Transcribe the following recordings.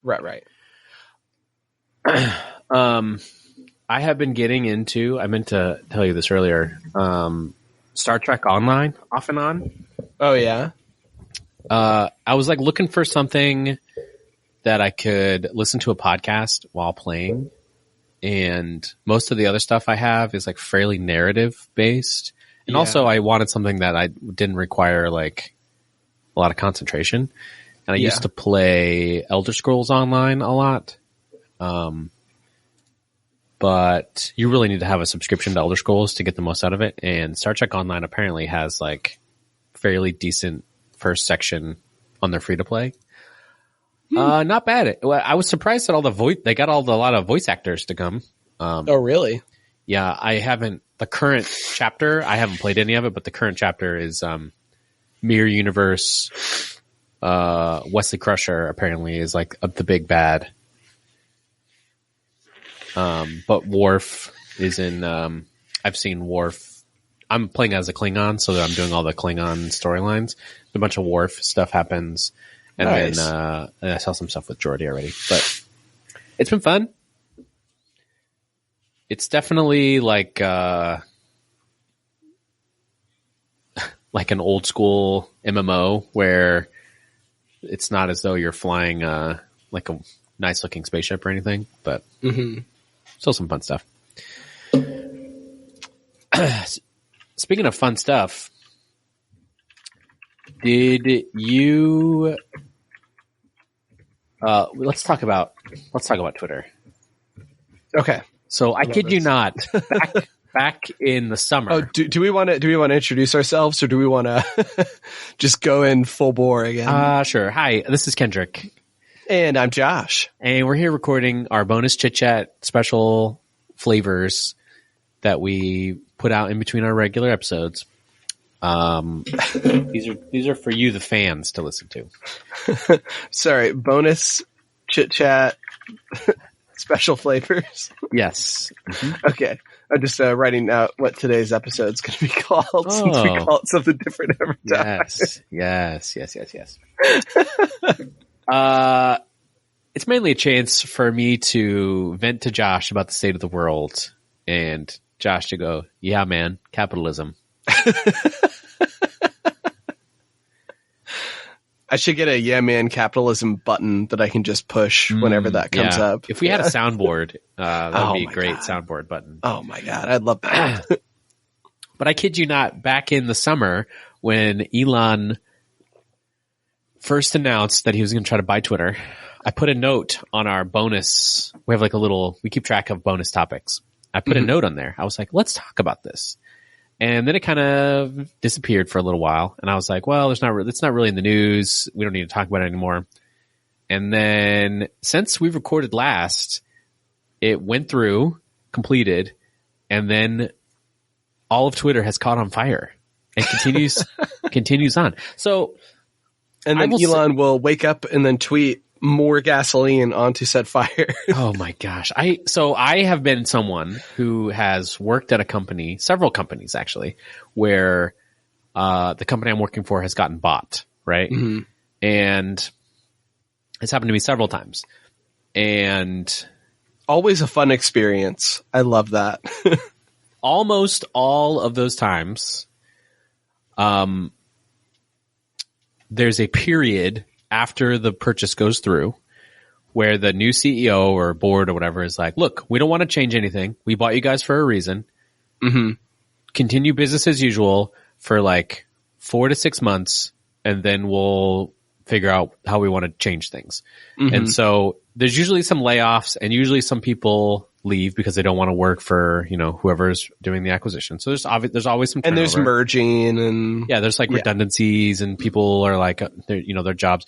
Right. I have been getting into, I meant to tell you this earlier, Star Trek Online, off and on. Oh, yeah? I was like looking for something that I could listen to a podcast while playing. And most of the other stuff I have is like fairly narrative based. And also I wanted something that I didn't require like a lot of concentration. And I used to play Elder Scrolls Online a lot. But you really need to have a subscription to Elder Scrolls to get the most out of it. And Star Trek Online apparently has like fairly decent first section on their free to play. Not bad. I was surprised that they got a lot of voice actors to come. Oh, really? Yeah, the current chapter, I haven't played any of it, but the current chapter is, Mirror Universe, Wesley Crusher apparently is like the big bad. But Worf is in, I've seen Worf. I'm playing as a Klingon, so that I'm doing all the Klingon storylines. A bunch of Worf stuff happens. And nice. then, I saw some stuff with Geordi already, but it's been fun. It's definitely like an old school MMO where it's not as though you're flying, like a nice looking spaceship or anything, but still some fun stuff. Speaking of fun stuff, did you, let's talk about Twitter. Okay. So I kid you not, back in the summer. Oh, do we want to introduce ourselves, or do we want to just go in full bore again? Sure. Hi, this is Kendrick. And I'm Josh. And we're here recording our bonus chit chat special flavors that we put out in between our regular episodes. These are for you, the fans, to listen to. Sorry, bonus chit chat special flavors. Yes. Mm-hmm. Okay. I'm just writing out what today's episode is going to be called, since we call it something different every time. Yes. It's mainly a chance for me to vent to Josh about the state of the world, and Josh to go, yeah, man, capitalism. I should get a yeah man capitalism button that I can just push whenever that comes up. If we had a soundboard, that would be a great soundboard button. Oh my God. I'd love that. But I kid you not, back in the summer when Elon first announced that he was going to try to buy Twitter, I put a note on our bonus. We have like we keep track of bonus topics. I put a note on there. I was like, let's talk about this. And then it kind of disappeared for a little while. And I was like, well, it's not really in the news. We don't need to talk about it anymore. And then since we recorded last, it went through, completed, and then all of Twitter has caught on fire and continues on. So, and then Elon will wake up and then tweet more gasoline onto said fire. Oh my gosh. I have been someone who has worked at a company, several companies actually, where the company I'm working for has gotten bought, right? Mm-hmm. And it's happened to me several times. And always a fun experience. I love that. Almost all of those times, there's a period after the purchase goes through where the new CEO or board or whatever is like, look, we don't want to change anything. We bought you guys for a reason. Mm-hmm. Continue business as usual for like 4 to 6 months, and then we'll figure out how we want to change things. Mm-hmm. And so there's usually some layoffs, and usually some people leave because they don't want to work for, whoever's doing the acquisition. So there's always some turnover. And there's merging and there's like redundancies, and people are like, their jobs.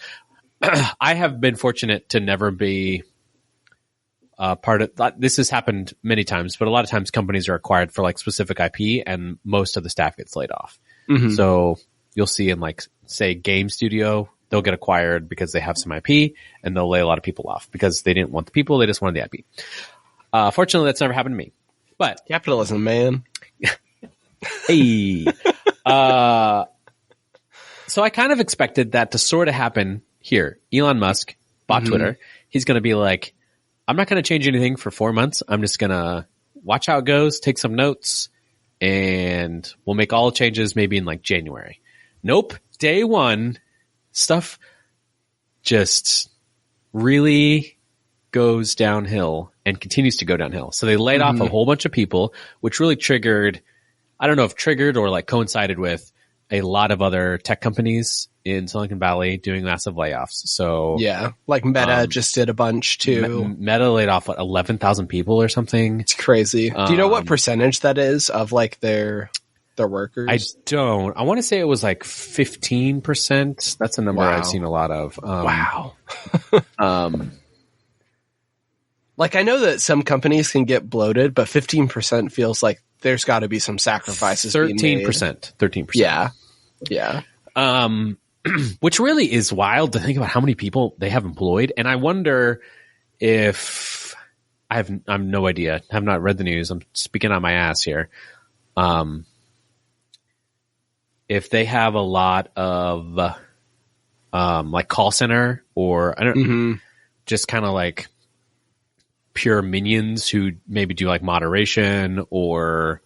I have been fortunate to never be part of this. Has happened many times, but a lot of times companies are acquired for like specific IP, and most of the staff gets laid off. Mm-hmm. So you'll see in like, say, game studio, they'll get acquired because they have some IP, and they'll lay a lot of people off because they didn't want the people. They just wanted the IP. Fortunately, that's never happened to me. But capitalism, man. Hey. So I kind of expected that to sort of happen here. Elon Musk bought Twitter. he's going to be like, I'm not going to change anything for 4 months. I'm just going to watch how it goes, take some notes, and we'll make all changes maybe in like January. Nope. Day one, stuff just really goes downhill and continues to go downhill. So they laid off a whole bunch of people, which really triggered, I don't know if triggered or like coincided with a lot of other tech companies in Silicon Valley doing massive layoffs. So yeah, like Meta just did a bunch too. Meta laid off 11,000 people or something. It's crazy. Do you know what percentage that is of like their workers? I don't. I want to say it was like 15%. That's a number I've seen a lot of. Wow. Like I know that some companies can get bloated, but 15% feels like there's got to be some sacrifices. 13%. 13%. Yeah. Yeah. Which really is wild to think about how many people they have employed. And I wonder if I'm no idea. I have not read the news. I'm speaking on my ass here. If they have a lot of, like call center or I don't just kind of like pure minions who maybe do like moderation or,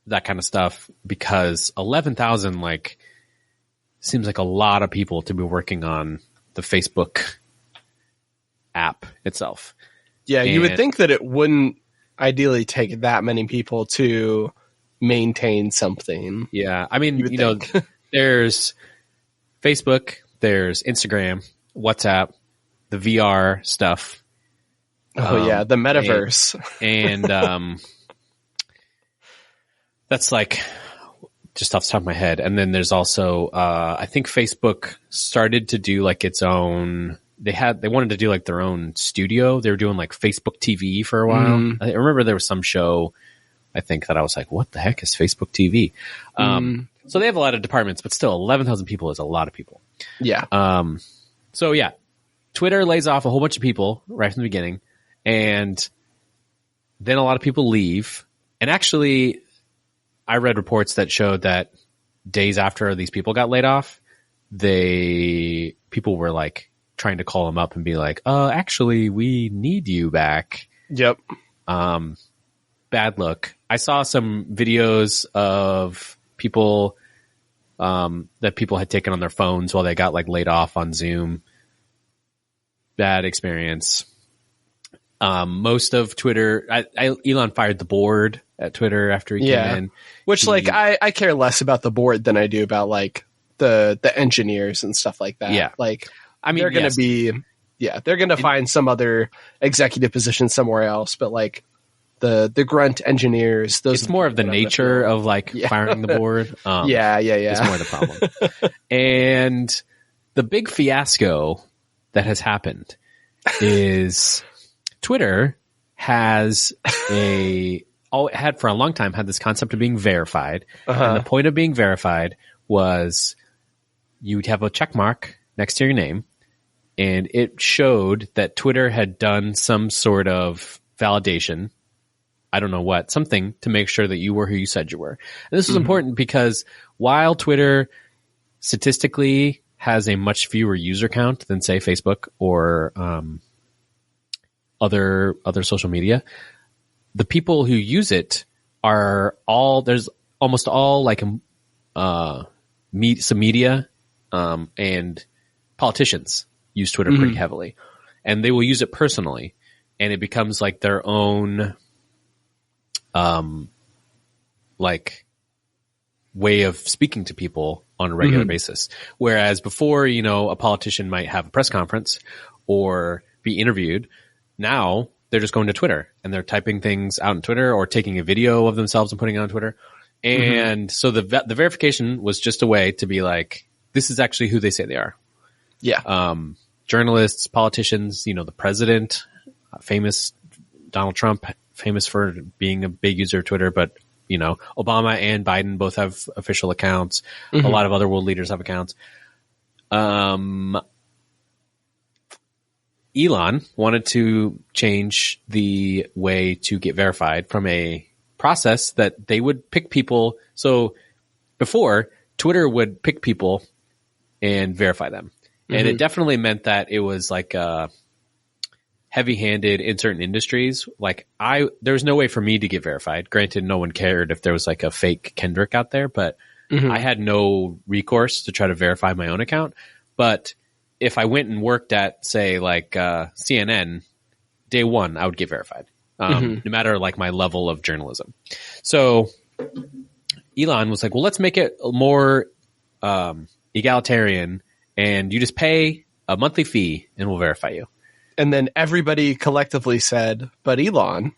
that kind of stuff, because 11,000 like seems like a lot of people to be working on the Facebook app itself. Yeah, you would think that it wouldn't ideally take that many people to maintain something. Yeah, I mean, you know, there's Facebook, there's Instagram, WhatsApp, the VR stuff. Oh yeah, the metaverse. And that's like just off the top of my head. And then there's also, I think Facebook started to do like its own, they wanted to do like their own studio. They were doing like Facebook TV for a while. I remember there was some show, I think, that I was like, what the heck is Facebook TV? So they have a lot of departments, but still 11,000 people is a lot of people. Yeah. So yeah, Twitter lays off a whole bunch of people right from the beginning, and then a lot of people leave. And actually, I read reports that showed that days after these people got laid off, people were like trying to call them up and be like, actually, we need you back. Yep. Bad look. I saw some videos of people, that people had taken on their phones while they got like laid off on Zoom. Bad experience. Most of Twitter, Elon fired the board at Twitter after he came in. Which like I care less about the board than I do about like the engineers and stuff like that. Yeah. Like I mean, they're going to they're going to find some other executive position somewhere else, but like the grunt engineers, those it's more of the nature of like firing the board. It's more the problem. And the big fiasco that has happened is Twitter had for a long time had this concept of being verified. And the point of being verified was you'd have a check mark next to your name, and it showed that Twitter had done some sort of validation. I don't know what, something to make sure that you were who you said you were. And this was important because while Twitter statistically has a much fewer user count than say Facebook or, other social media, the people who use it there's almost all like, some media, and politicians use Twitter pretty heavily, and they will use it personally, and it becomes like their own, like way of speaking to people on a regular basis. Whereas before, you know, a politician might have a press conference or be interviewed. Now they're just going to Twitter and they're typing things out on Twitter or taking a video of themselves and putting it on Twitter. And so the verification was just a way to be like, this is actually who they say they are. Yeah. Journalists, politicians, you know, the president, famous Donald Trump, famous for being a big user of Twitter, but you know, Obama and Biden both have official accounts. A lot of other world leaders have accounts. Elon wanted to change the way to get verified from a process that they would pick people. So before, Twitter would pick people and verify them. And it definitely meant that it was like heavy-handed in certain industries. Like there's no way for me to get verified. Granted, no one cared if there was like a fake Kendrick out there, but I had no recourse to try to verify my own account. But if I went and worked at, say, like CNN, day one, I would get verified, no matter like my level of journalism. So Elon was like, well, let's make it more egalitarian, and you just pay a monthly fee and we'll verify you. And then everybody collectively said, but Elon,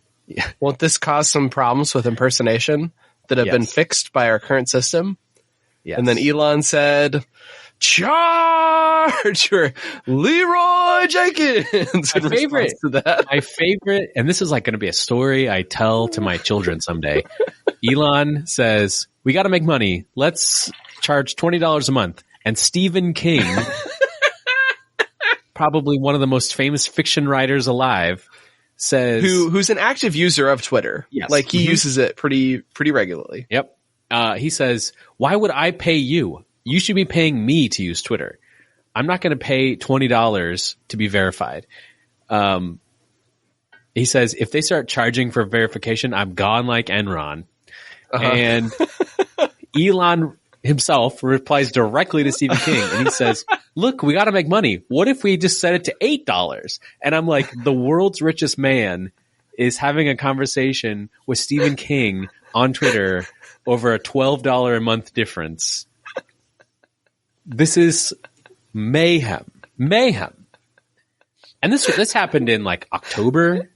won't this cause some problems with impersonation that have been fixed by our current system? Yes. And then Elon said, charge for Leroy Jenkins. My favorite, and this is like going to be a story I tell to my children someday. Elon says, we got to make money. Let's charge $20 a month. And Stephen King, probably one of the most famous fiction writers alive, says, who's an active user of Twitter. Yes. Like he uses it pretty regularly. Yep. He says, why would I pay you? You should be paying me to use Twitter. I'm not going to pay $20 to be verified. He says, if they start charging for verification, I'm gone like Enron. And Elon himself replies directly to Stephen King, and he says, look, we got to make money. What if we just set it to $8? And I'm like, the world's richest man is having a conversation with Stephen King on Twitter over a $12 a month difference. This is mayhem. And this happened in like October,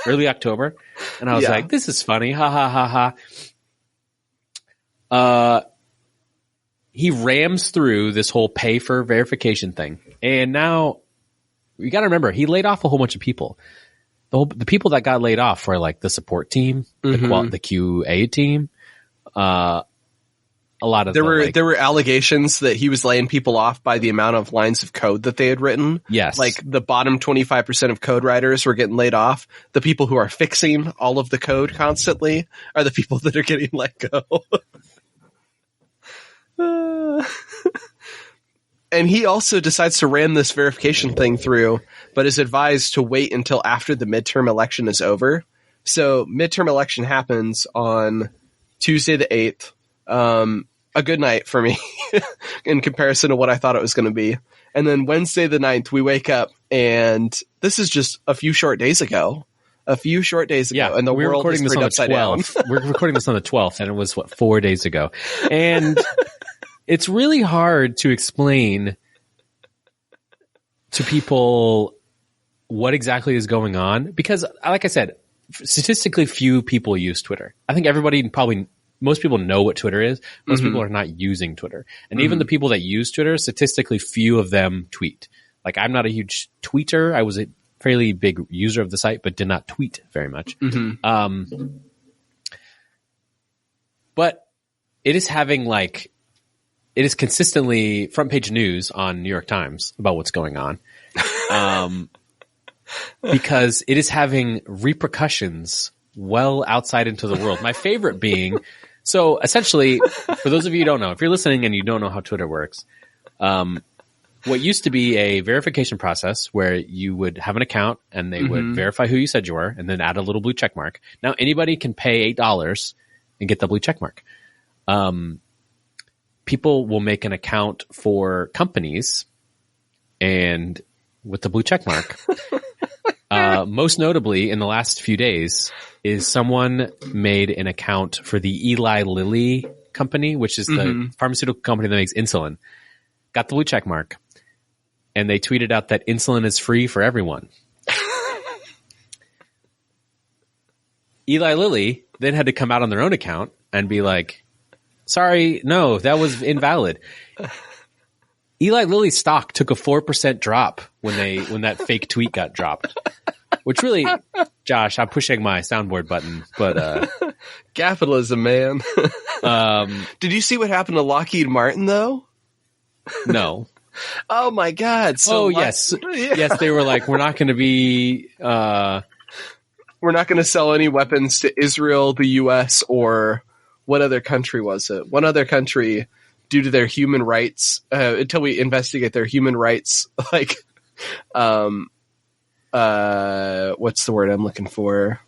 early October. And I was like, this is funny. Ha ha ha ha. He rams through this whole pay for verification thing. And now you got to remember, he laid off a whole bunch of people. The people that got laid off were like the support team, the QA team. A lot of there were allegations that he was laying people off by the amount of lines of code that they had written. Yes. Like the bottom 25% of code writers were getting laid off. The people who are fixing all of the code constantly are the people that are getting let go. And he also decides to ram this verification thing through, but is advised to wait until after the midterm election is over. So midterm election happens on Tuesday the 8th. A good night for me in comparison to what I thought it was going to be. And then Wednesday the 9th, we wake up, and this is just a few short days ago. And the world is turned upside down. We're recording this on the 12th, and it was 4 days ago. And it's really hard to explain to people what exactly is going on because, like I said, statistically few people use Twitter. I think most people know what Twitter is. Most people are not using Twitter. And even the people that use Twitter, statistically few of them tweet. Like I'm not a huge tweeter. I was a fairly big user of the site, but did not tweet very much. But it is having it is consistently front page news on New York Times about what's going on. Because it is having repercussions well outside into the world. My favorite being, so essentially, for those of you who don't know, if you're listening and you don't know how Twitter works, what used to be a verification process where you would have an account and they would verify who you said you were and then add a little blue check mark. Now anybody can pay $8 and get the blue check mark. People will make an account for companies and with the blue check mark. Most notably in the last few days is someone made an account for the Eli Lilly company, which is the pharmaceutical company that makes insulin, got the blue check mark, and they tweeted out that insulin is free for everyone. Eli Lilly then had to come out on their own account and be like, sorry, no, that was invalid. Eli Lilly's stock took a 4% drop when that fake tweet got dropped. Which really, Josh, I'm pushing my soundboard button, but capitalism, man. Did you see what happened to Lockheed Martin though? No. Oh my God! Yes, yes, they were like, we're not going to be, we're not going to sell any weapons to Israel, the U.S., or what other country was it? One other country due to their human rights, until we investigate their human rights, like, what's the word I'm looking for?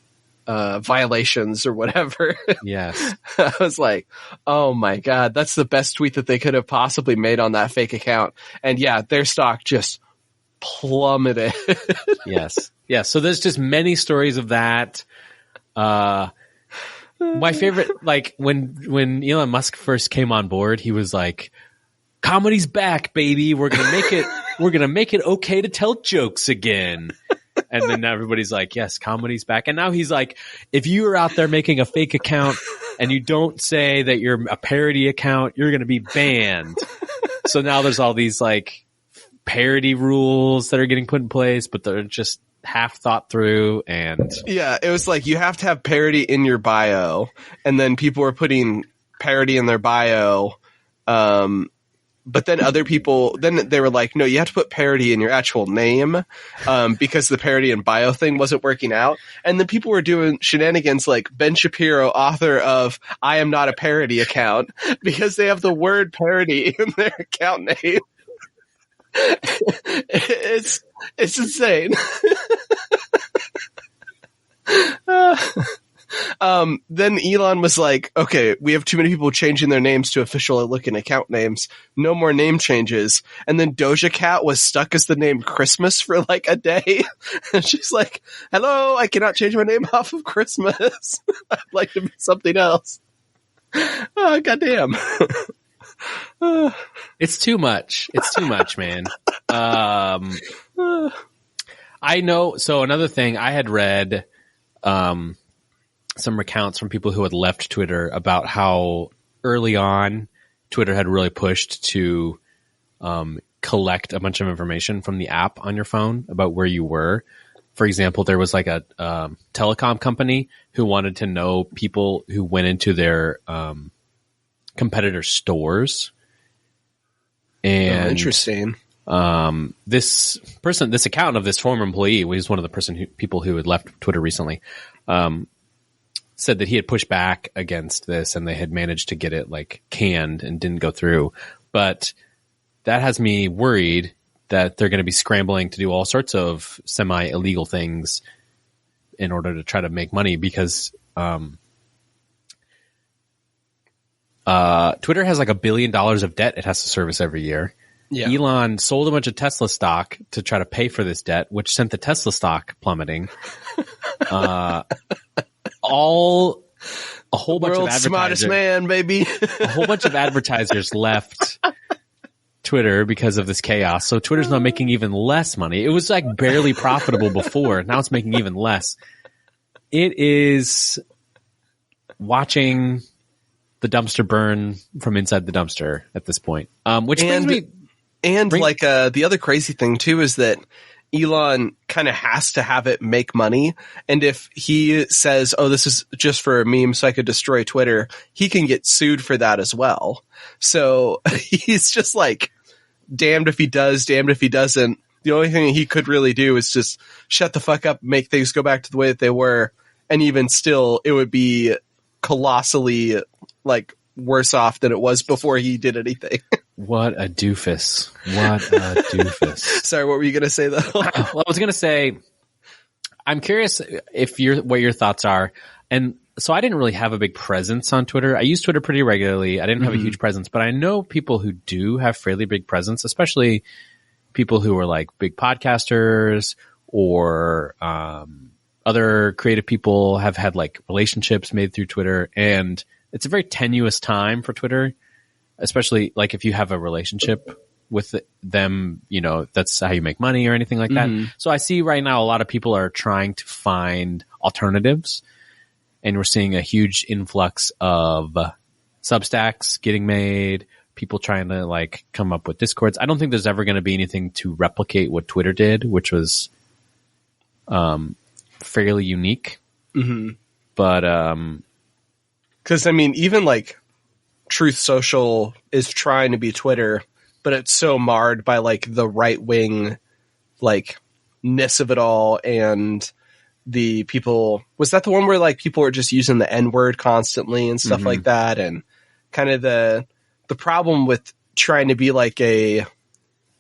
Violations or whatever. Yes. I was like, oh my God, that's the best tweet that they could have possibly made on that fake account. And yeah, their stock just plummeted. Yes. Yeah. So there's just many stories of that. My favorite, like when Elon Musk first came on board, he was like, comedy's back, baby. We're going to make it okay to tell jokes again. And then everybody's like, yes, comedy's back. And now he's like, if you are out there making a fake account and you don't say that you're a parody account, you're going to be banned. So now there's all these like parody rules that are getting put in place, but they're just half thought through. And yeah, it was like, you have to have parody in your bio. And then people were putting parody in their bio. But then other people, then they were like, no, you have to put parody in your actual name, because the parody and bio thing wasn't working out. And then people were doing shenanigans like Ben Shapiro, author of I Am Not a Parody account, because they have the word parody in their account name. It's insane. Then Elon was like, okay, we have too many people changing their names to official looking account names. No more name changes. And then Doja Cat was stuck as the name Christmas for like a day. And she's like, hello, I cannot change my name off of Christmas. I'd like to be something else. Oh, goddamn. It's too much. It's too much, man. I know. So another thing I had read, some accounts from people who had left Twitter about how early on Twitter had really pushed to collect a bunch of information from the app on your phone about where you were. For example, there was like a telecom company who wanted to know people who went into their competitor stores. And interesting. This account of this former employee was one of the people who had left Twitter recently. Said that he had pushed back against this and they had managed to get it like canned and didn't go through. But that has me worried that they're going to be scrambling to do all sorts of semi-illegal things in order to try to make money, because Twitter has like $1 billion of debt it has to service every year. Yeah. Elon sold a bunch of Tesla stock to try to pay for this debt, which sent the Tesla stock plummeting. A whole bunch of advertisers, smartest man, baby. A whole bunch of advertisers left Twitter because of this chaos. So Twitter's now making even less money. It was like barely profitable before. Now it's making even less. It is watching the dumpster burn from inside the dumpster at this point. Which brings me... And the other crazy thing too is that Elon kind of has to have it make money. And if he says, oh, this is just for a meme so I could destroy Twitter, he can get sued for that as well. So he's just like, damned if he does, damned if he doesn't. The only thing he could really do is just shut the fuck up, make things go back to the way that they were. And even still, it would be colossally like worse off than it was before he did anything. What a doofus. What a doofus. Sorry, what were you going to say, though? Well, I was going to say, I'm curious what your thoughts are. And so I didn't really have a big presence on Twitter. I use Twitter pretty regularly. I didn't have a huge presence, but I know people who do have fairly big presence, especially people who are like big podcasters or other creative people have had like relationships made through Twitter. And it's a very tenuous time for Twitter, especially like if you have a relationship with them, you know, that's how you make money or anything like that. So I see right now a lot of people are trying to find alternatives, and we're seeing a huge influx of Substacks getting made, people trying to like come up with Discords. I don't think there's ever going to be anything to replicate what Twitter did, which was fairly unique. But because I mean, even like Truth Social is trying to be Twitter, but it's so marred by like the right wing like ness of it all. And the people, was that the one where like people are just using the N-word constantly and stuff like that, and kind of the the problem with trying to be like a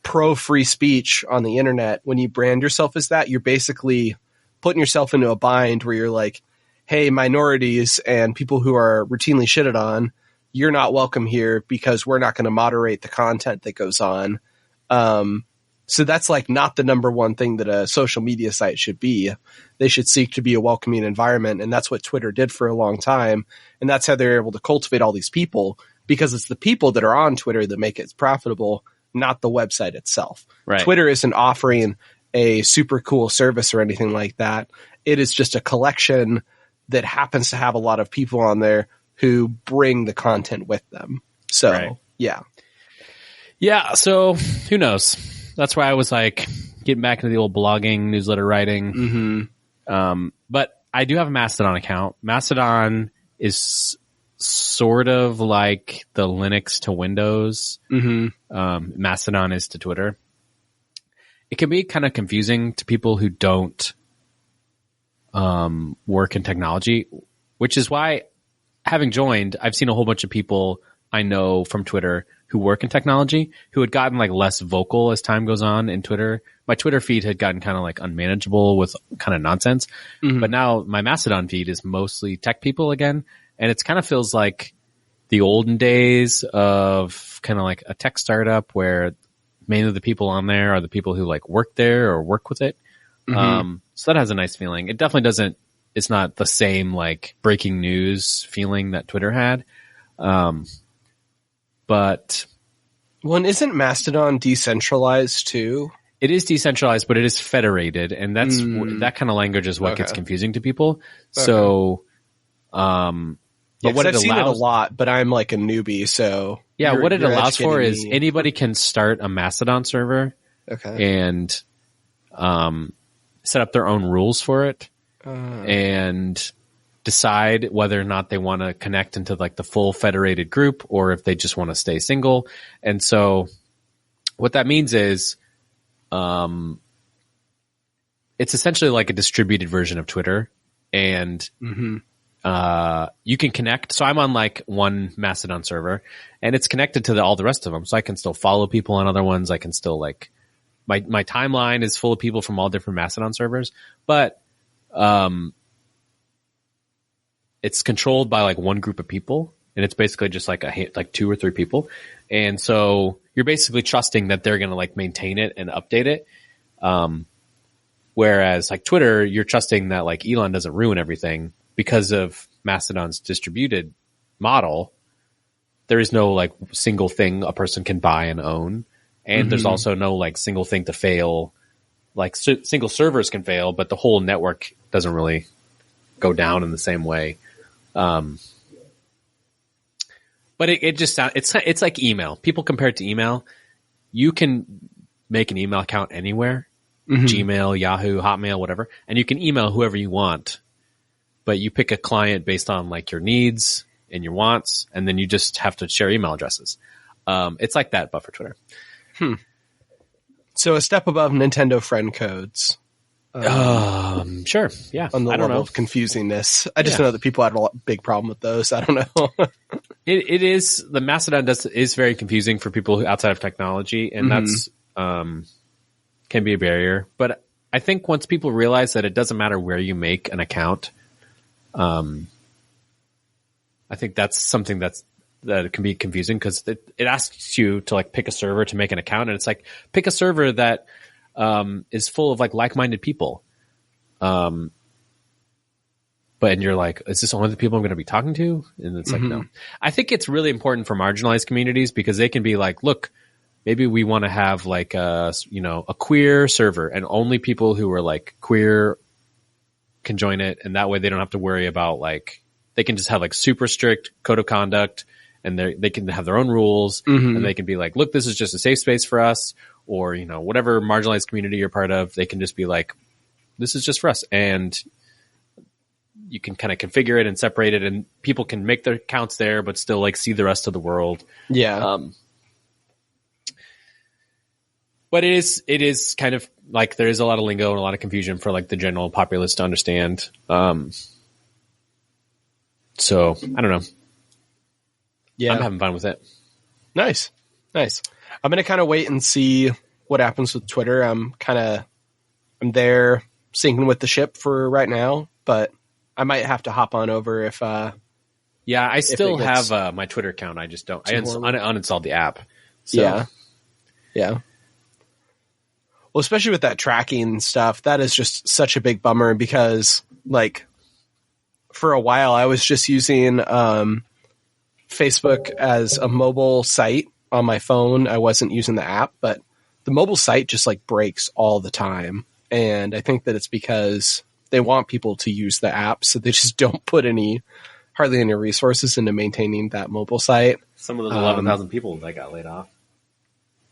pro free speech on the internet, when you brand yourself as that, you're basically putting yourself into a bind where you're like, hey, minorities and people who are routinely shitted on, you're not welcome here because we're not going to moderate the content that goes on. So that's like not the number one thing that a social media site should be. They should seek to be a welcoming environment. And that's what Twitter did for a long time. And that's how they're able to cultivate all these people, because it's the people that are on Twitter that make it profitable, not the website itself. Right. Twitter isn't offering a super cool service or anything like that. It is just a collection that happens to have a lot of people on there who bring the content with them. So, right. Yeah. Yeah. So who knows? That's why I was like getting back into the old blogging, newsletter writing. Mm-hmm. But I do have a Mastodon account. Mastodon is sort of like the Linux to Windows. Mm-hmm. Mastodon is to Twitter. It can be kind of confusing to people who don't work in technology, which is why, having joined, I've seen a whole bunch of people I know from Twitter who work in technology who had gotten like less vocal as time goes on in Twitter. My Twitter feed had gotten kind of like unmanageable with kind of nonsense. Mm-hmm. But now my Mastodon feed is mostly tech people again. And it kind of feels like the olden days of kind of like a tech startup where mainly the people on there are the people who like work there or work with it. Mm-hmm. So that has a nice feeling. It definitely doesn't, it's not the same like breaking news feeling that Twitter had. But well, and isn't Mastodon decentralized too? It is decentralized, but it is federated, and that's that kind of language is what gets confusing to people. Okay. So, but what I've seen it a lot, but I'm like a newbie, so yeah. What it allows for is anybody can start a Mastodon server, and set up their own rules for it, and decide whether or not they want to connect into like the full federated group or if they just want to stay single. And so what that means is, it's essentially like a distributed version of Twitter, and, you can connect. So I'm on like one Mastodon server and it's connected to all the rest of them. So I can still follow people on other ones. I can still like, my timeline is full of people from all different Mastodon servers, but, it's controlled by like one group of people, and it's basically just like like 2 or 3 people. And so you're basically trusting that they're going to like maintain it and update it. Whereas like Twitter, you're trusting that like Elon doesn't ruin everything because of Mastodon's distributed model. There is no like single thing a person can buy and own. And there's also no like single thing to fail. Like single servers can fail, but the whole network doesn't really go down in the same way. But it just sounds, it's like email. People compare it to email. You can make an email account anywhere, Gmail, Yahoo, Hotmail, whatever, and you can email whoever you want, but you pick a client based on like your needs and your wants, and then you just have to share email addresses. It's like that, but for Twitter. So a step above Nintendo friend codes. Sure. Yeah. On the level of confusingness. I just know that people had a big problem with those. I don't know. It is, the Mastodon is very confusing for people outside of technology, and that's, can be a barrier. But I think once people realize that it doesn't matter where you make an account, I think that's something that can be confusing, because it asks you to like pick a server to make an account, and it's like, pick a server that is full of like like-minded people. And you're like, is this only the people I'm going to be talking to? And it's like, no. I think it's really important for marginalized communities, because they can be like, look, maybe we want to have like a queer server, and only people who are like queer can join it. And that way they don't have to worry about like, they can just have like super strict code of conduct, and they can have their own rules, and they can be like, look, this is just a safe space for us. Or, whatever marginalized community you're part of, they can just be like, this is just for us. And you can kind of configure it and separate it, and people can make their accounts there, but still like see the rest of the world. Yeah. But it is kind of like, there is a lot of lingo and a lot of confusion for like the general populace to understand. So I don't know. Yeah. I'm having fun with it. Nice. I'm going to kind of wait and see what happens with Twitter. I'm there sinking with the ship for right now, but I might have to hop on over if. Yeah, I still have my Twitter account. I just don't. I uninstalled the app. So. Yeah. Well, especially with that tracking stuff, that is just such a big bummer because, like, for a while I was just using Facebook as a mobile site on my phone. I wasn't using the app, but the mobile site just like breaks all the time. And I think that it's because they want people to use the app, so they just don't put hardly any resources into maintaining that mobile site. Some of those 11,000 people that got laid off.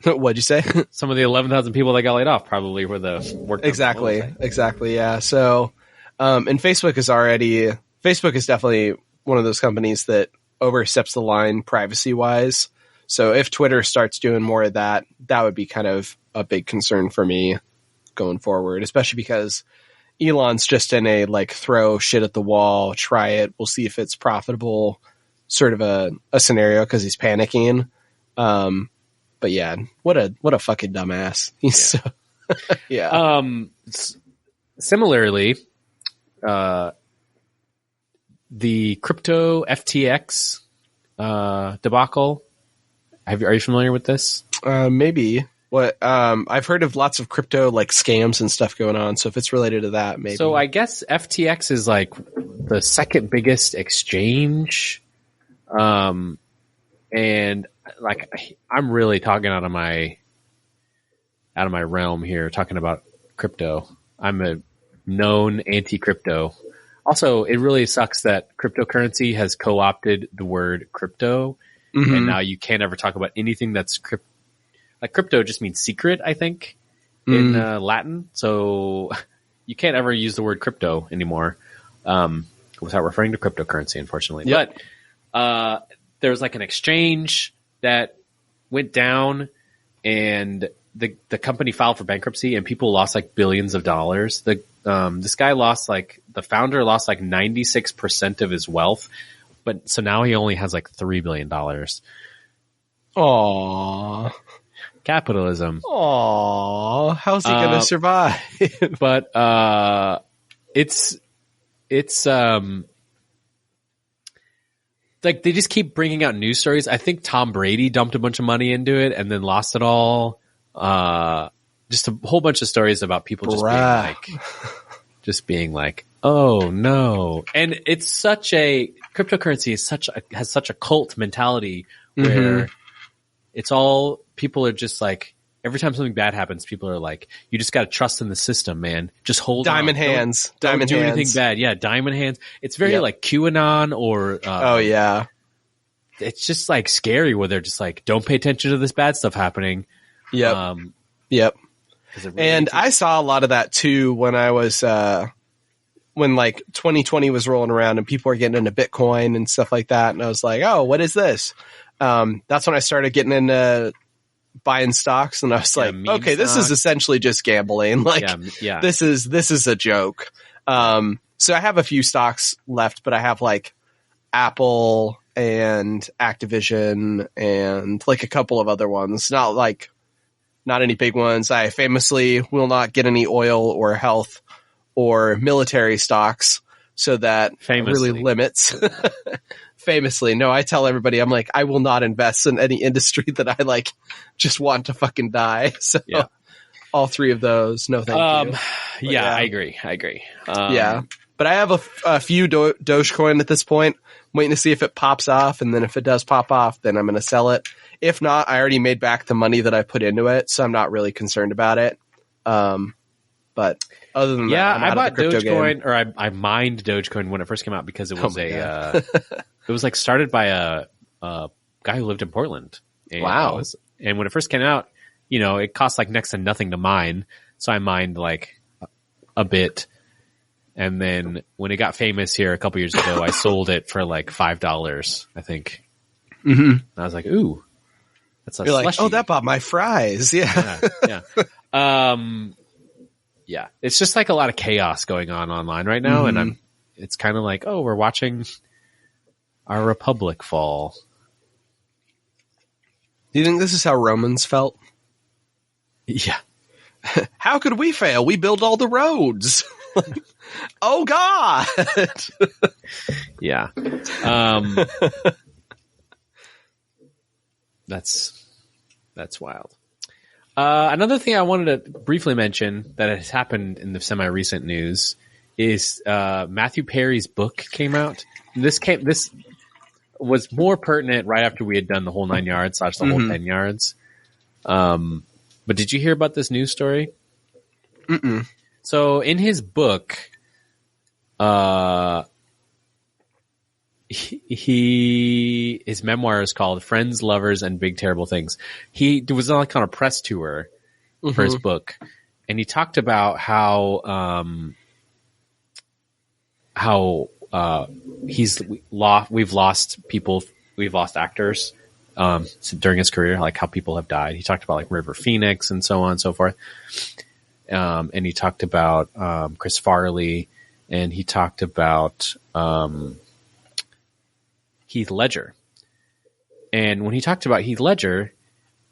What'd you say? Some of the 11,000 people that got laid off probably were the work. Exactly. Yeah. So, and Facebook is definitely one of those companies that oversteps the line privacy wise. So if Twitter starts doing more of that, that would be kind of a big concern for me going forward, especially because Elon's just in a like throw shit at the wall, try it, we'll see if it's profitable sort of a scenario because he's panicking. But yeah, what a fucking dumbass. He's so yeah. Similarly, the crypto FTX debacle. Are you familiar with this? Maybe. What I've heard of lots of crypto like scams and stuff going on. So if it's related to that, maybe. So I guess FTX is like the second biggest exchange, and like I'm really talking out of my realm here, talking about crypto. I'm a known anti-crypto. Also, it really sucks that cryptocurrency has co-opted the word crypto, and now you can't ever talk about anything that's crypto. Like crypto just means secret, I think, in Latin. So you can't ever use the word crypto anymore without referring to cryptocurrency, unfortunately. Yep. But there was like an exchange that went down, and the company filed for bankruptcy, and people lost like billions of dollars. This guy the founder lost like 96% of his wealth, but so now he only has like $3 billion. Aww. Capitalism. Aww. How's he gonna survive? But it's like they just keep bringing out news stories. I think Tom Brady dumped a bunch of money into it and then lost it all. Just a whole bunch of stories about people just being like, oh no. And it's cryptocurrency has such a cult mentality where it's all, people are just like, every time something bad happens, people are like, you just got to trust in the system, man. Just hold diamond on. Hands. Don't do anything bad. Yeah, diamond hands. It's very like QAnon or... oh, yeah. It's just like scary where they're just like, don't pay attention to this bad stuff happening. Yep. Yep. Really and I saw a lot of that too when I was... when like 2020 was rolling around and people were getting into Bitcoin and stuff like that. And I was like, oh, what is this? That's when I started getting into buying stocks, and I was like, okay, this is essentially just gambling. Like, this is a joke. So I have a few stocks left, but I have like Apple and Activision and like a couple of other ones. Not any big ones. I famously will not get any oil or health or military stocks, so that really limits. Famously. No, I tell everybody, I'm like, I will not invest in any industry that I like just want to fucking die. So all three of those, no thank you. Yeah, I agree. Yeah. But I have a few Dogecoin at this point. I'm waiting to see if it pops off. And then if it does pop off, then I'm going to sell it. If not, I already made back the money that I put into it. So I'm not really concerned about it. But other than that, I bought Dogecoin, or I mined Dogecoin when it first came out because it was it was like started by a guy who lived in Portland. And wow. And when it first came out, it cost like next to nothing to mine. So I mined like a bit. And then when it got famous here a couple years ago, I sold it for like $5, I think. Mm-hmm. And I was like, ooh, that's a You're slushy. Like, oh, that bought my fries. Yeah. Yeah. It's just like a lot of chaos going on online right now. And it's kind of like, oh, we're watching our republic fall. Do you think this is how Romans felt? Yeah. How could we fail? We build all the roads. Oh God. Yeah. That's wild. Another thing I wanted to briefly mention that has happened in the semi-recent news is Matthew Perry's book came out. This was more pertinent right after we had done the whole 9 yards / the whole 10 yards. But did you hear about this news story? Mm-mm. So in his book, his memoir is called Friends, Lovers, and Big Terrible Things. He was like on a press tour for his book, and he talked about how we've lost people, we've lost actors during his career, like how people have died. He talked about like River Phoenix and so on and so forth. And he talked about Chris Farley, and he talked about Heath Ledger. And when he talked about Heath Ledger,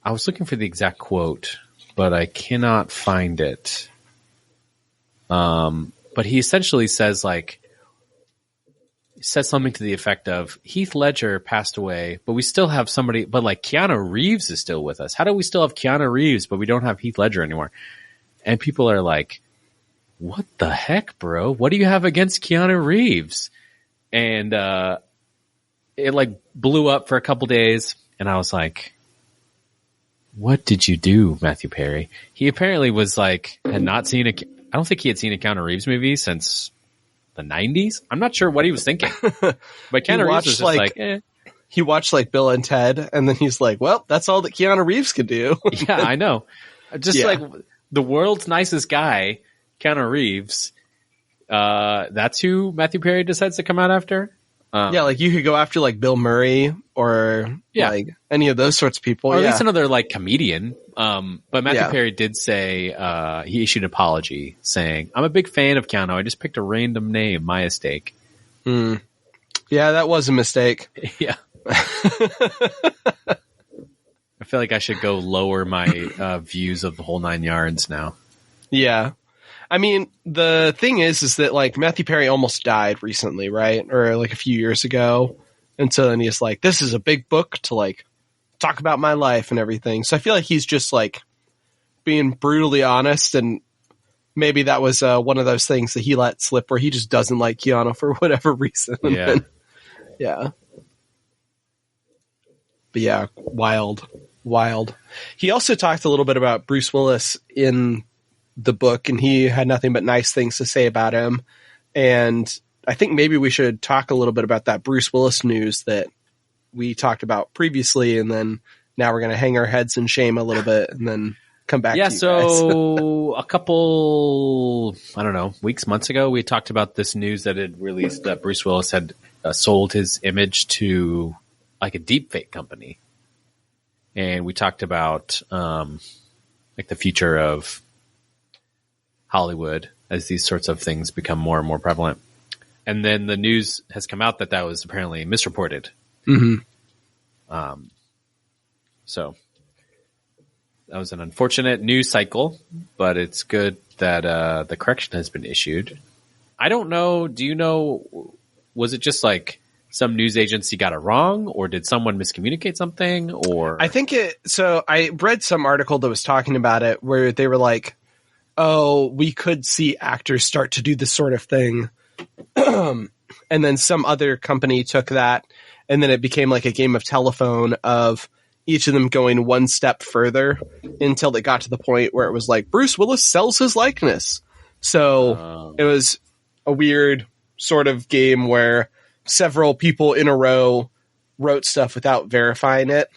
I was looking for the exact quote, but I cannot find it. But he essentially says something to the effect of, Heath Ledger passed away, but we still have somebody, but like Keanu Reeves is still with us. How do we still have Keanu Reeves, but we don't have Heath Ledger anymore? And people are like, what the heck, bro? What do you have against Keanu Reeves? And it like blew up for a couple days, and I was like, what did you do, Matthew Perry? He apparently was like, I don't think he had seen a Keanu Reeves movie since the 90s. I'm not sure what he was thinking. But Keanu Reeves was just like eh. He watched like Bill and Ted, and then he's like, well, that's all that Keanu Reeves could do. Yeah, I know. Just like the world's nicest guy, Keanu Reeves. That's who Matthew Perry decides to come out after. Like you could go after like Bill Murray or like any of those sorts of people. Or at least another like comedian. But Matthew Perry did say, he issued an apology saying, I'm a big fan of Keanu. I just picked a random name. My mistake. Yeah, that was a mistake. Yeah. I feel like I should go lower my views of the whole 9 yards now. Yeah. I mean, the thing is that like Matthew Perry almost died recently, right? Or like a few years ago. And so then he's like, this is a big book to like talk about my life and everything. So I feel like he's just like being brutally honest, and maybe that was one of those things that he let slip where he just doesn't like Keanu for whatever reason. Yeah. Yeah. But yeah, wild. He also talked a little bit about Bruce Willis in the book, and he had nothing but nice things to say about him. And I think maybe we should talk a little bit about that Bruce Willis news that we talked about previously, and then now we're going to hang our heads in shame a little bit and then come back to you so a couple, I don't know, months ago, we talked about this news that had released that Bruce Willis had sold his image to like a deepfake company. And we talked about like the future of Hollywood as these sorts of things become more and more prevalent. And then the news has come out that that was apparently misreported. So that was an unfortunate news cycle, but it's good that the correction has been issued. I don't know. Do you know, was it just like some news agency got it wrong, or did someone miscommunicate something? Or I think so I read some article that was talking about it where they were like, oh, we could see actors start to do this sort of thing. And then some other company took that, and then it became like a game of telephone of each of them going one step further until it got to the point where it was like, Bruce Willis sells his likeness. So it was a weird sort of game where several people in a row wrote stuff without verifying it.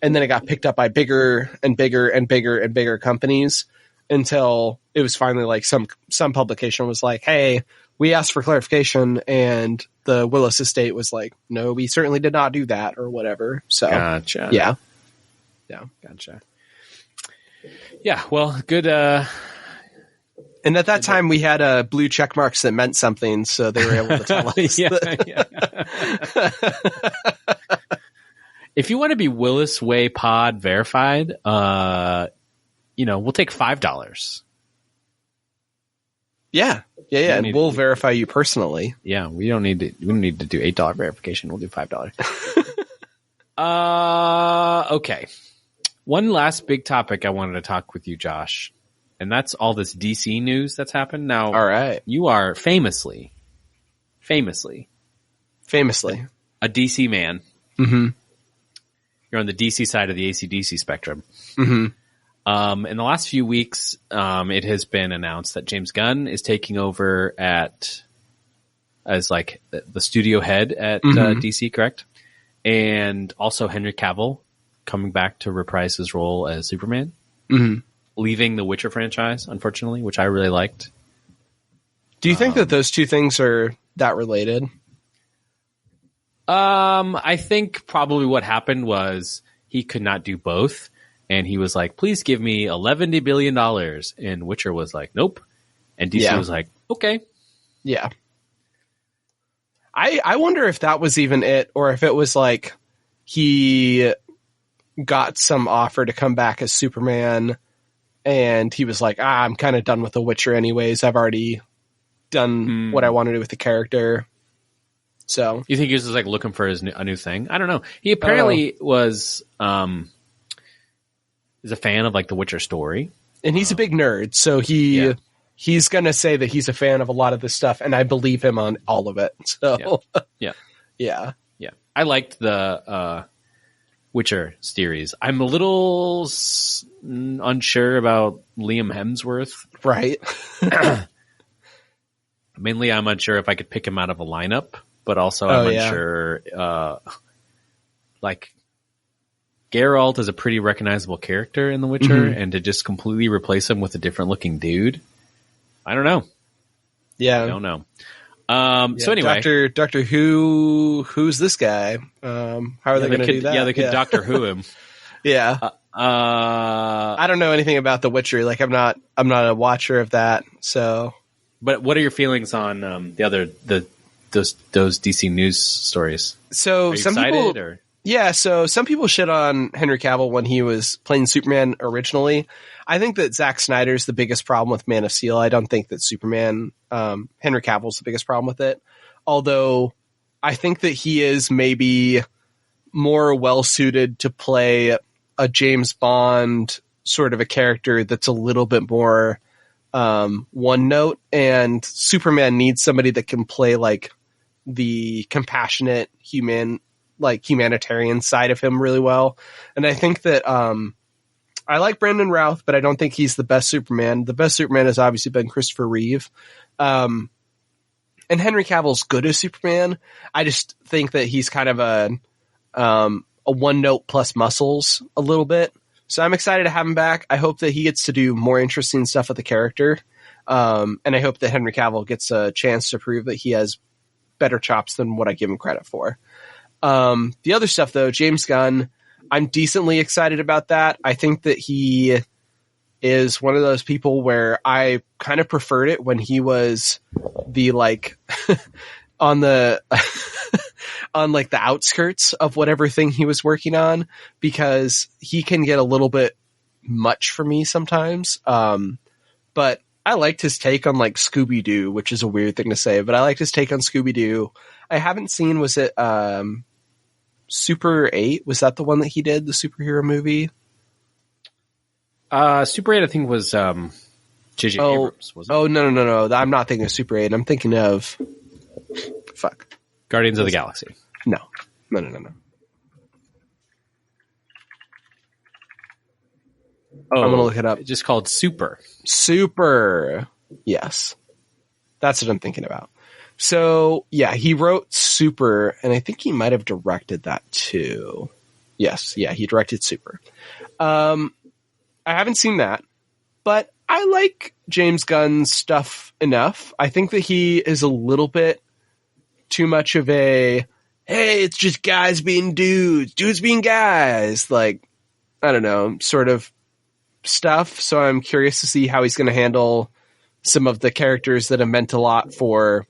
And then it got picked up by bigger and bigger and bigger and bigger companies until it was finally like some publication was like, hey, we asked for clarification, and the Willis estate was like, no, we certainly did not do that, or whatever. So gotcha. Yeah. Gotcha. Yeah. Well, good. And at that time we had blue check marks that meant something, so they were able to tell us. If you want to be Willis Way Pod verified, we'll take $5. Yeah. And we'll verify you personally. Yeah, we don't need to do $8 verification. We'll do $5. Okay. One last big topic I wanted to talk with you, Josh, and that's all this DC news that's happened. Now, all right, you are famously a DC man. Mm-hmm. You're on the DC side of the AC/DC spectrum. Mm-hmm. In the last few weeks, it has been announced that James Gunn is taking over as like the studio head at DC, correct? And also Henry Cavill coming back to reprise his role as Superman, leaving the Witcher franchise, unfortunately, which I really liked. Do you think that those two things are that related? I think probably what happened was he could not do both. And he was like, please give me $11 billion. And Witcher was like, nope. And DC was like, okay. Yeah. I wonder if that was even it, or if it was like he got some offer to come back as Superman and he was like, I'm kind of done with The Witcher anyways. I've already done what I want to do with the character. So you think he was just like looking for a new thing? I don't know. He apparently was is a fan of like the Witcher story, and he's a big nerd. So he's going to say that he's a fan of a lot of this stuff, and I believe him on all of it. So yeah. I liked the Witcher series. I'm a little unsure about Liam Hemsworth. Right. Mainly, I'm unsure if I could pick him out of a lineup, but also I'm unsure. Like Geralt is a pretty recognizable character in The Witcher, and to just completely replace him with a different looking dude, I don't know. Yeah, I don't know. So anyway, Doctor Who, who's this guy? How are they going to do that? Yeah, they could Doctor Who him. Yeah. I don't know anything about The Witcher. Like, I'm not a watcher of that. So, but what are your feelings on those DC news stories? So, are you some excited, people, or? Yeah. So some people shit on Henry Cavill when he was playing Superman originally. I think that Zack Snyder's the biggest problem with Man of Steel. I don't think that Superman, Henry Cavill's the biggest problem with it. Although I think that he is maybe more well suited to play a James Bond sort of a character that's a little bit more one note, and Superman needs somebody that can play like the compassionate humanitarian side of him really well. And I think that I like Brandon Routh, but I don't think he's the best Superman. The best Superman has obviously been Christopher Reeve. And Henry Cavill's good as Superman. I just think that he's kind of a one note plus muscles a little bit. So I'm excited to have him back. I hope that he gets to do more interesting stuff with the character. And I hope that Henry Cavill gets a chance to prove that he has better chops than what I give him credit for. The other stuff though, James Gunn, I'm decently excited about that. I think that he is one of those people where I kind of preferred it when he was the like on the on like the outskirts of whatever thing he was working on, because he can get a little bit much for me sometimes. But I liked his take on like Scooby-Doo, which is a weird thing to say, but I liked his take on Scooby-Doo. I haven't seen, was it Super 8? Was that the one that he did, the superhero movie? Super 8, I think, was J.J. Abrams, wasn't it? Oh, no. I'm not thinking of Super 8. I'm thinking of... Fuck. Guardians of the Galaxy. No. Oh, I'm going to look it up. It's just called Super. Super. Yes. That's what I'm thinking about. So, yeah, he wrote Super, and I think he might have directed that too. Yes, yeah, he directed Super. I haven't seen that, but I like James Gunn's stuff enough. I think that he is a little bit too much of a, hey, it's just guys being dudes being guys, like, I don't know, sort of stuff. So I'm curious to see how he's going to handle some of the characters that have meant a lot for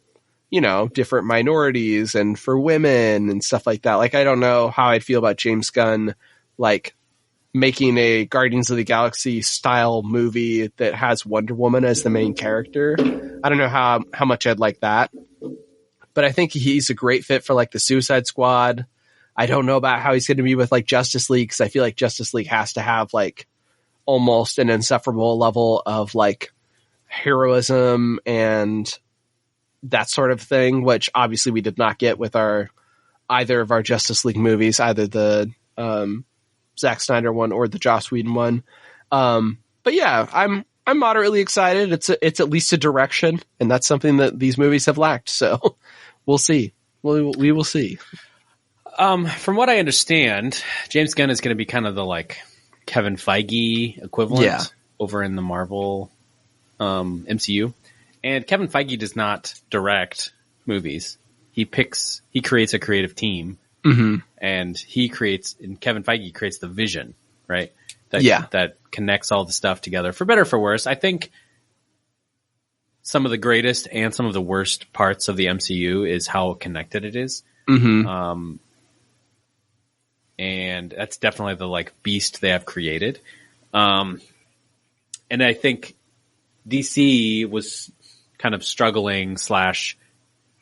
different minorities and for women and stuff like that. Like, I don't know how I'd feel about James Gunn, like, making a Guardians of the Galaxy style movie that has Wonder Woman as the main character. I don't know how much I'd like that, but I think he's a great fit for like the Suicide Squad. I don't know about how he's going to be with like Justice League, because I feel like Justice League has to have like almost an insufferable level of like heroism and that sort of thing, which obviously we did not get with either of our Justice League movies, either the Zack Snyder one or the Joss Whedon one. But yeah, I'm moderately excited. It's at least a direction, and that's something that these movies have lacked. So we'll see. We will see. From what I understand, James Gunn is going to be kind of the like Kevin Feige equivalent over in the Marvel MCU. And Kevin Feige does not direct movies. He creates a creative team. Mm-hmm. And Kevin Feige creates the vision, right? That connects all the stuff together, for better or for worse. I think some of the greatest and some of the worst parts of the MCU is how connected it is. Mm-hmm. And that's definitely the like beast they have created. And I think DC was kind of struggling /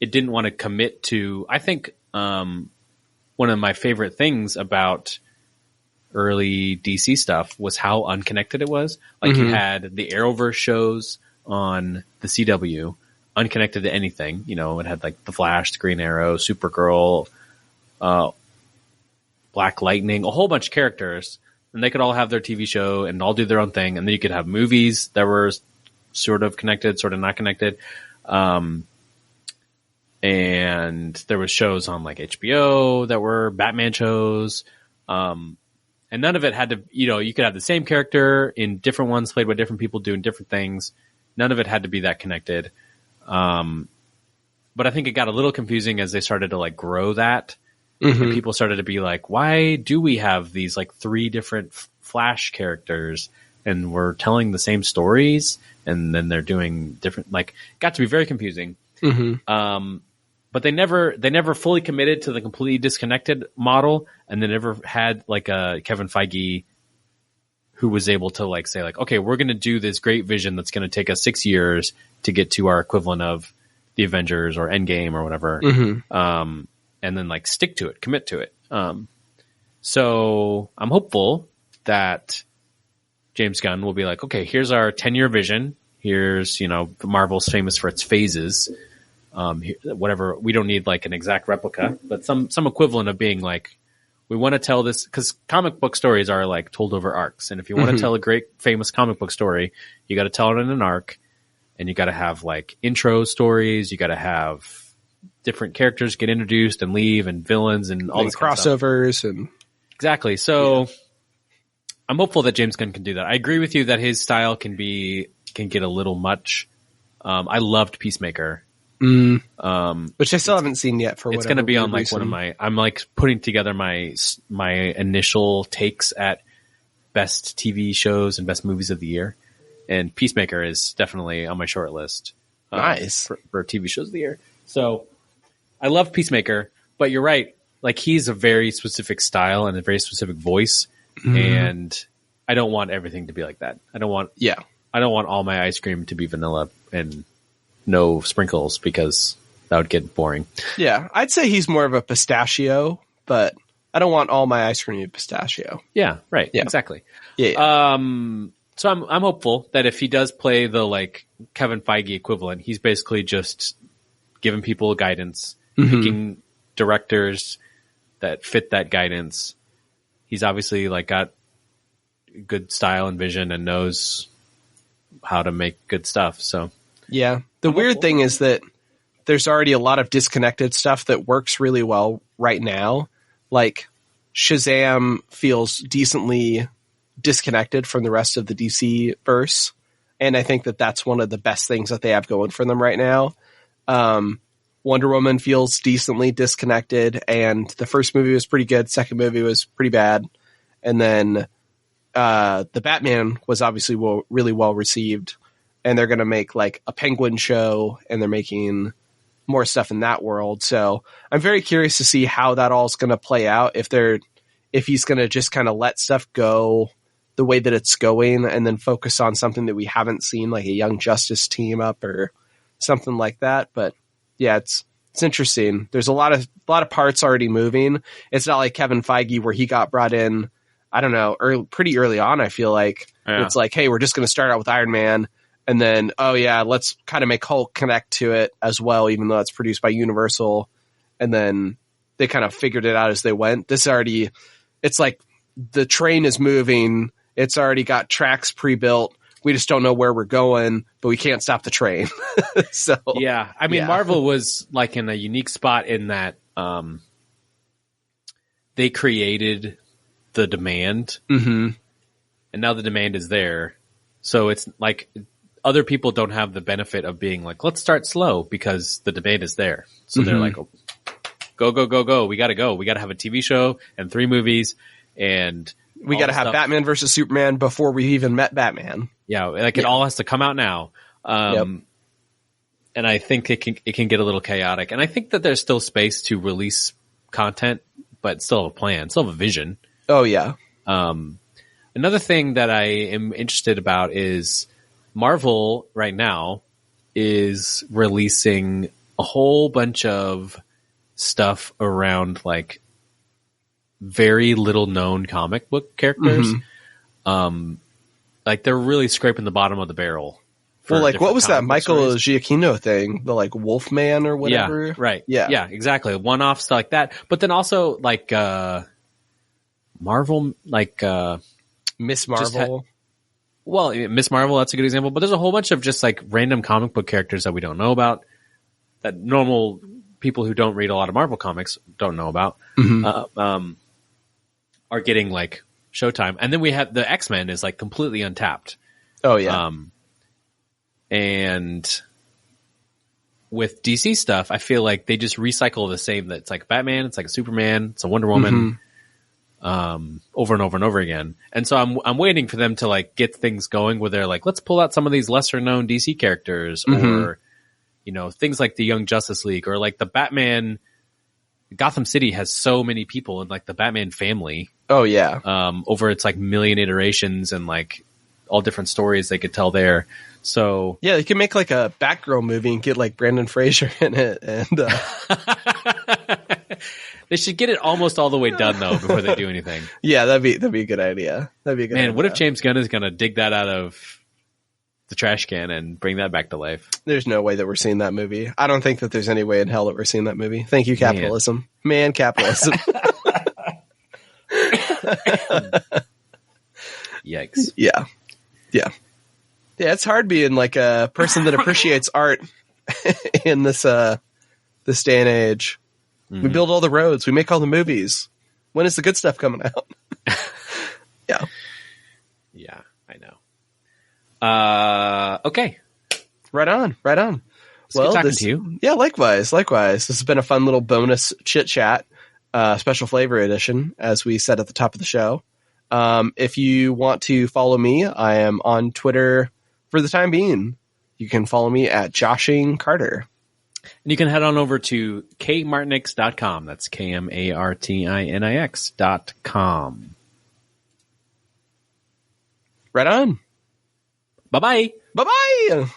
it didn't want to commit to, I think, one of my favorite things about early DC stuff was how unconnected it was. Like you had the Arrowverse shows on the CW, unconnected to anything. It had like the Flash, the Green Arrow, Supergirl, Black Lightning, a whole bunch of characters, and they could all have their TV show and all do their own thing. And then you could have movies that were sort of connected, sort of not connected. And there was shows on like HBO that were Batman shows. And none of it had to, you could have the same character in different ones played by different people doing different things. None of it had to be that connected. But I think it got a little confusing as they started to like grow that. Mm-hmm. And people started to be like, why do we have these like 3 different Flash characters and we're telling the same stories and then they're doing different, like, got to be very confusing. Mm-hmm. But they never fully committed to the completely disconnected model, and they never had like a Kevin Feige who was able to like say like, okay, we're going to do this great vision that's going to take us 6 years to get to our equivalent of the Avengers or Endgame or whatever. Mm-hmm. And then like stick to it, commit to it. So I'm hopeful that James Gunn will be like, okay, here's our 10-year vision. Here's, Marvel's famous for its phases. Whatever, we don't need like an exact replica, but some equivalent of being like, we want to tell this, because comic book stories are like told over arcs. And if you want to tell a great famous comic book story, you got to tell it in an arc, and you got to have like intro stories. You got to have different characters get introduced and leave, and villains and all these crossovers and exactly. So I'm hopeful that James Gunn can do that. I agree with you that his style can get a little much. I loved Peacemaker. Which I still haven't seen yet. It's going to be on like one of my. I'm like putting together my initial takes at best TV shows and best movies of the year, and Peacemaker is definitely on my short list. Nice for TV shows of the year. So I love Peacemaker, but you're right. Like, he's a very specific style and a very specific voice, and I don't want everything to be like that. I don't want all my ice cream to be vanilla and no sprinkles, because that would get boring. Yeah, I'd say he's more of a pistachio, but I don't want all my ice cream to be pistachio. Yeah, right. Yeah. Exactly. Yeah. So I'm hopeful that if he does play the like Kevin Feige equivalent, he's basically just giving people guidance, picking directors that fit that guidance. He's obviously like got good style and vision and knows how to make good stuff. So yeah. The weird thing is that there's already a lot of disconnected stuff that works really well right now. Like, Shazam feels decently disconnected from the rest of the DC verse. And I think that that's one of the best things that they have going for them right now. Wonder Woman feels decently disconnected, and the first movie was pretty good. Second movie was pretty bad. And then the Batman was obviously really well received. And they're going to make like a Penguin show, and they're making more stuff in that world. So I'm very curious to see how that all is going to play out. If he's going to just kind of let stuff go the way that it's going and then focus on something that we haven't seen, like a Young Justice team up or something like that. But yeah, it's interesting. There's a lot of parts already moving. It's not like Kevin Feige where he got brought in, I don't know, pretty early on. I feel like it's like, hey, we're just going to start out with Iron Man. And then, oh yeah, let's kind of make Hulk connect to it as well, even though it's produced by Universal. And then they kind of figured it out as they went. It's like the train is moving. It's already got tracks pre-built. We just don't know where we're going, but we can't stop the train. So yeah, I mean, Marvel was like in a unique spot in that they created the demand, and now the demand is there. So it's like other people don't have the benefit of being like, let's start slow because the debate is there. So they're like, oh, go. We got to go. We got to have a TV show and 3 movies and we got to have Batman versus Superman before we even met Batman. Yeah. Like it all has to come out now. And I think it can get a little chaotic, and I think that there's still space to release content, but still have a plan, still have a vision. Oh yeah. Another thing that I am interested about is Marvel right now is releasing a whole bunch of stuff around like very little known comic book characters. Like they're really scraping the bottom of the barrel. Well, like what was that Michael Giacchino thing? The like Wolfman or whatever? Yeah, right. Yeah, exactly. One-off stuff like that. But then also like Marvel, like Miss Marvel. Miss Marvel, that's a good example. But there's a whole bunch of just like random comic book characters that we don't know about, that normal people who don't read a lot of Marvel comics don't know about, are getting like Showtime. And then we have the X-Men is like completely untapped. Oh yeah. And with DC stuff, I feel like they just recycle the same. That it's like Batman, it's like a Superman, it's a Wonder Woman, over and over and over again. And so I'm waiting for them to like get things going where they're like, let's pull out some of these lesser known DC characters, or you know, things like the Young Justice League, or like the Batman. Gotham City has so many people in like the Batman family. Oh yeah. Over its like million iterations and like all different stories they could tell there. So yeah, you can make like a Batgirl movie and get like Brandon Fraser in it, and they should get it almost all the way done though before they do anything. Yeah, that'd be a good idea. That'd be a good idea. What if James Gunn is going to dig that out of the trash can and bring that back to life? There's no way that we're seeing that movie. I don't think that there's any way in hell that we're seeing that movie. Thank you, capitalism. Man capitalism. Yikes. Yeah. Yeah, it's hard being like a person that appreciates art in this day and age. We build all the roads. We make all the movies. When is the good stuff coming out? Yeah. Yeah, I know. Okay. Right on. It's good talking to you. Yeah, likewise. This has been a fun little bonus chit chat, special flavor edition, as we said at the top of the show. If you want to follow me, I am on Twitter for the time being. You can follow me at Joshing Carter. And you can head on over to kmartinix.com. That's KMARTINIX.com. Right on. Bye-bye. Bye-bye.